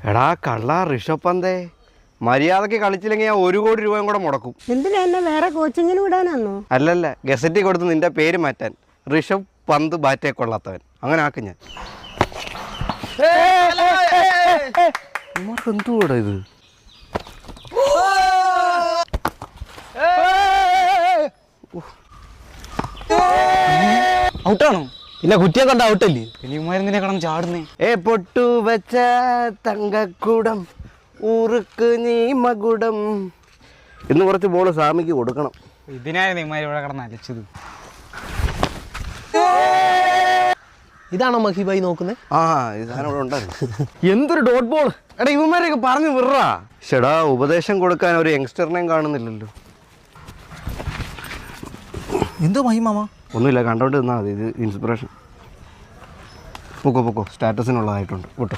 എടാ കള്ള ഋഷഭ് പന്തേ, മര്യാദക്ക് കളിച്ചില്ലെങ്കിൽ ഞാൻ 1 കോടി രൂപയും കൂടെ മുടക്കും. എന്തിനാ എന്നെ വേറെ കോച്ചിങ്ങിന് വിടാനാന്നോ? അല്ലല്ല, ഗസറ്റിൽ കൊടുത്ത് നിന്റെ പേര് മാറ്റാൻ. ഋഷഭ് പന്ത് ബാറ്റേ കൊള്ളാത്തവൻ, അങ്ങനെ ആക്കും ഞാൻ. എന്തുകൂടാ ഇത്? ഔട്ടാണോ? ഇല്ല, കുറ്റിയെ കണ്ട ഔട്ടല്ലേ? ഇനി മരുന്നിനെ കടന്ന് ചാടുന്നേ. പൊട്ടു വെച്ച തങ്കക്കൂടം ഊറുക്ക് നീ മകുടം. ഇന്ന് കുറച്ച് ബോൾ സ്വാമിക്ക് കൊടുക്കണം. ഇതിനായിരുന്നു ഇമാര് ഇവിടെ കിടന്ന് അലച്ചത്. ഇതാണോ മഹിബായി നോക്കുന്നത്? ആ, ഇതാണ് ഇവിടെ ഉണ്ടായിരുന്നു. എന്തൊരു ഡോട്ട് ബോൾ! എടാ ഇവന്മാരെയൊക്കെ പറഞ്ഞു വിടാ. ചേടാ, ഉപദേശം കൊടുക്കാൻ ഒരു യങ്സ്റ്ററിനെയും കാണുന്നില്ലല്ലോ. എന്തോ മഹിമാമ? ഒന്നുമില്ല, കണ്ടോണ്ട് നിന്നാൽ മതി. ഇത് ഇൻസ്പിറേഷൻ. പൊക്കോ സ്റ്റാറ്റസിനുള്ളതായിട്ടുണ്ട്. വിട്ടോ.